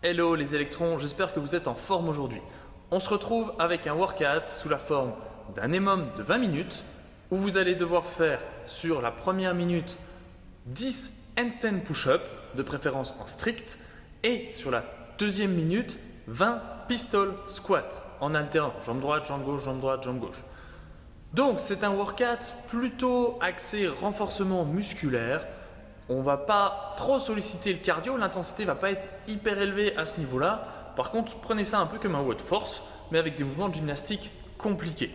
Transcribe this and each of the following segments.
Hello les électrons, j'espère que vous êtes en forme aujourd'hui. On se retrouve avec un workout sous la forme d'un EMOM de 20 minutes où vous allez devoir faire sur la première minute 10 handstand push-up, de préférence en strict, et sur la deuxième minute 20 pistol squat en alternant jambe droite, jambe gauche, jambe droite, jambe gauche. Donc c'est un workout plutôt axé renforcement musculaire. On ne va pas trop solliciter le cardio, l'intensité ne va pas être hyper élevée à ce niveau-là. Par contre, prenez ça un peu comme un WOD force, mais avec des mouvements de gymnastique compliqués.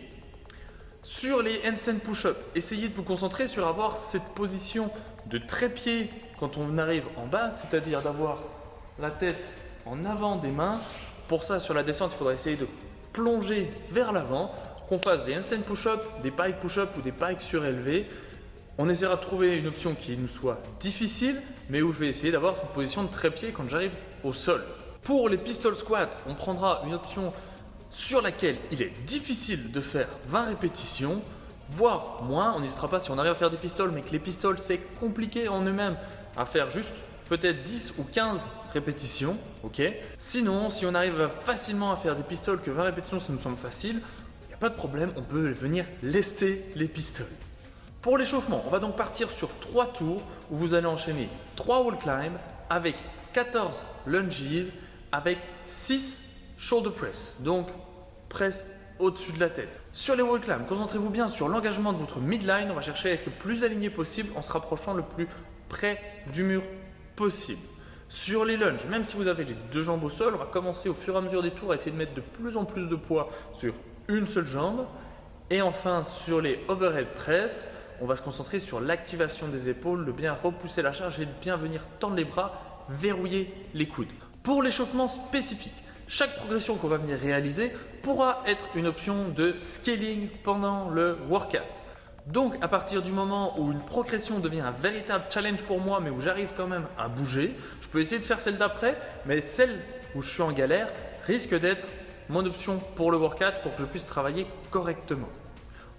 Sur les handstand push-up, essayez de vous concentrer sur avoir cette position de trépied quand on arrive en bas, c'est-à-dire d'avoir la tête en avant des mains. Pour ça, sur la descente, il faudra essayer de plonger vers l'avant, qu'on fasse des handstand push-up, des pike push-up ou des pikes surélevés. On essaiera de trouver une option qui nous soit difficile, mais où je vais essayer d'avoir cette position de trépied quand j'arrive au sol. Pour les pistol squats, on prendra une option sur laquelle il est difficile de faire 20 répétitions, voire moins. On n'hésitera pas si on arrive à faire des pistoles, mais que les pistoles c'est compliqué en eux-mêmes, à faire juste peut-être 10 ou 15 répétitions. Ok. Sinon, si on arrive facilement à faire des pistoles, que 20 répétitions ça nous semble facile, il n'y a pas de problème, on peut venir lester les pistoles. Pour l'échauffement, on va donc partir sur 3 tours où vous allez enchaîner 3 wall climb avec 14 lunges avec 6 shoulder press, donc presse au-dessus de la tête. Sur les wall climb, concentrez-vous bien sur l'engagement de votre midline. On va chercher à être le plus aligné possible en se rapprochant le plus près du mur possible. Sur les lunges, même si vous avez les deux jambes au sol, on va commencer au fur et à mesure des tours à essayer de mettre de plus en plus de poids sur une seule jambe. Et enfin, sur les overhead press, on va se concentrer sur l'activation des épaules, de bien repousser la charge et de bien venir tendre les bras, verrouiller les coudes. Pour l'échauffement spécifique, chaque progression qu'on va venir réaliser pourra être une option de scaling pendant le workout. Donc à partir du moment où une progression devient un véritable challenge pour moi, mais où j'arrive quand même à bouger, je peux essayer de faire celle d'après, mais celle où je suis en galère risque d'être mon option pour le workout pour que je puisse travailler correctement.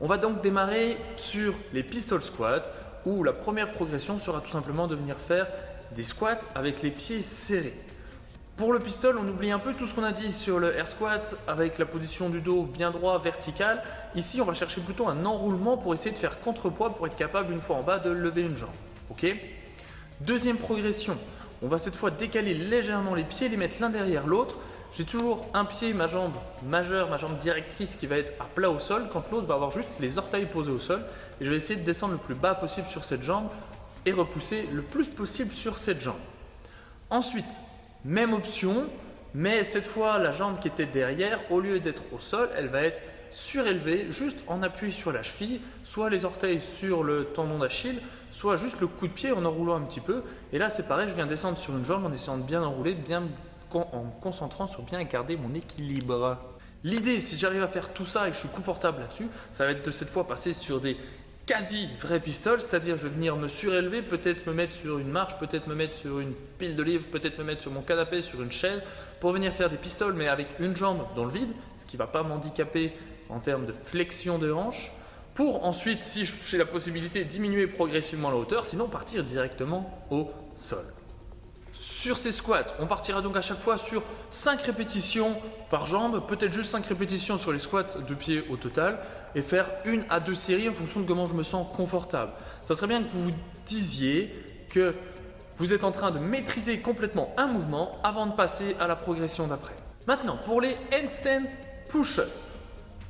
On va donc démarrer sur les pistol squats où la première progression sera tout simplement de venir faire des squats avec les pieds serrés. Pour le pistol, on oublie un peu tout ce qu'on a dit sur le air squat avec la position du dos bien droit, vertical. Ici, on va chercher plutôt un enroulement pour essayer de faire contrepoids pour être capable une fois en bas de lever une jambe. Ok ? Deuxième progression, on va cette fois décaler légèrement les pieds, les mettre l'un derrière l'autre. J'ai toujours un pied, ma jambe majeure, ma jambe directrice qui va être à plat au sol, quand l'autre va avoir juste les orteils posés au sol. Et je vais essayer de descendre le plus bas possible sur cette jambe et repousser le plus possible sur cette jambe. Ensuite, même option, mais cette fois la jambe qui était derrière, au lieu d'être au sol, elle va être surélevée juste en appui sur la cheville, soit les orteils sur le tendon d'Achille, soit juste le coup de pied en enroulant un petit peu. Et là c'est pareil, je viens descendre sur une jambe en essayant de bien enrouler, en me concentrant sur bien garder mon équilibre. L'idée, si j'arrive à faire tout ça et que je suis confortable là-dessus, ça va être de cette fois passer sur des quasi vrais pistoles, c'est-à-dire je vais venir me surélever, peut-être me mettre sur une marche, peut-être me mettre sur une pile de livres, peut-être me mettre sur mon canapé, sur une chaise, pour venir faire des pistoles mais avec une jambe dans le vide, ce qui ne va pas m'handicaper en termes de flexion de hanche, pour ensuite, si j'ai la possibilité, diminuer progressivement la hauteur, sinon partir directement au sol. Sur ces squats, on partira donc à chaque fois sur 5 répétitions par jambe, peut-être juste 5 répétitions sur les squats de pied au total, et faire 1 à 2 séries en fonction de comment je me sens confortable. Ça serait bien que vous vous disiez que vous êtes en train de maîtriser complètement un mouvement avant de passer à la progression d'après. Maintenant, pour les handstand push-up,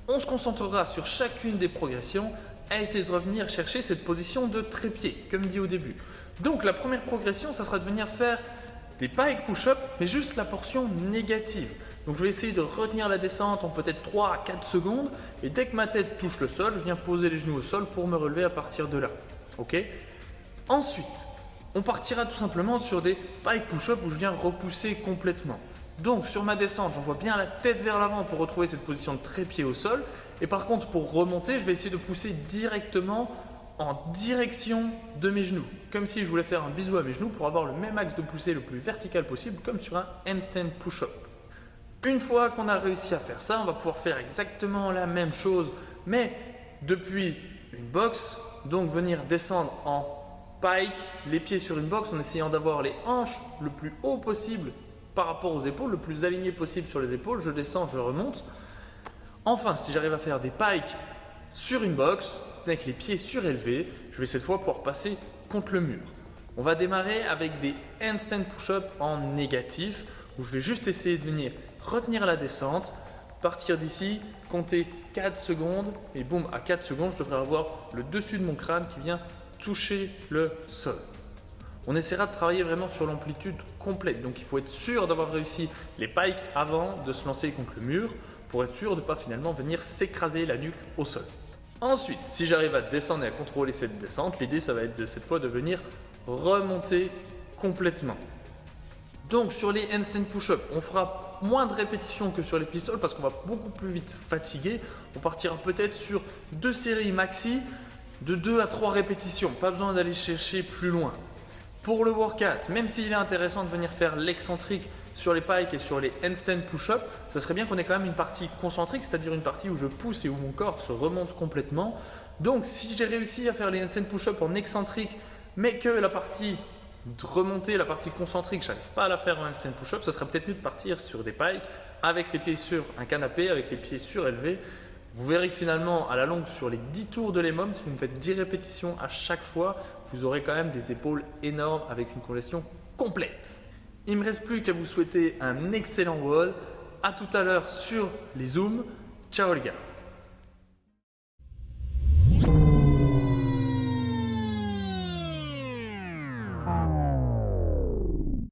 on se concentrera sur chacune des progressions à essayer de revenir chercher cette position de trépied, comme dit au début. Donc la première progression, ça sera de venir faire des pike push-up, mais juste la portion négative. Donc je vais essayer de retenir la descente en peut-être 3 à 4 secondes et dès que ma tête touche le sol, je viens poser les genoux au sol pour me relever à partir de là. Ok ? Ensuite, on partira tout simplement sur des pike push-up où je viens repousser complètement. Donc sur ma descente, j'envoie bien la tête vers l'avant pour retrouver cette position de trépied au sol. Et par contre, pour remonter, je vais essayer de pousser directement en direction de mes genoux, comme si je voulais faire un bisou à mes genoux pour avoir le même axe de poussée le plus vertical possible comme sur un handstand push-up. Une fois qu'on a réussi à faire ça, on va pouvoir faire exactement la même chose mais depuis une boxe, donc venir descendre en pike, les pieds sur une boxe en essayant d'avoir les hanches le plus haut possible par rapport aux épaules, le plus aligné possible sur les épaules. Je descends, je remonte. Enfin, si j'arrive à faire des pikes sur une box, avec les pieds surélevés, je vais cette fois pouvoir passer contre le mur. On va démarrer avec des handstand push-up en négatif, où je vais juste essayer de venir retenir la descente, partir d'ici, compter 4 secondes, et boum, à 4 secondes, je devrais avoir le dessus de mon crâne qui vient toucher le sol. On essaiera de travailler vraiment sur l'amplitude complète, donc il faut être sûr d'avoir réussi les pikes avant de se lancer contre le mur, pour être sûr de ne pas finalement venir s'écraser la nuque au sol. Ensuite, si j'arrive à descendre et à contrôler cette descente, l'idée ça va être de cette fois de venir remonter complètement. Donc sur les handstand push-up, on fera moins de répétitions que sur les pistoles parce qu'on va beaucoup plus vite fatiguer. On partira peut-être sur 2 séries maxi de 2 à 3 répétitions, pas besoin d'aller chercher plus loin. Pour le workout, même s'il est intéressant de venir faire l'excentrique sur les pikes et sur les handstand push-up, ça serait bien qu'on ait quand même une partie concentrique, c'est-à-dire une partie où je pousse et où mon corps se remonte complètement. Donc si j'ai réussi à faire les handstand push-up en excentrique, mais que la partie de remonter, la partie concentrique, je n'arrive pas à la faire en handstand push-up, ça serait peut-être mieux de partir sur des pikes avec les pieds sur un canapé, avec les pieds surélevés. Vous verrez que finalement, à la longue, sur les 10 tours de l'EMOM, si vous me faites 10 répétitions à chaque fois, vous aurez quand même des épaules énormes avec une congestion complète. Il ne me reste plus qu'à vous souhaiter un excellent wall. À tout à l'heure sur les zooms. Ciao les gars.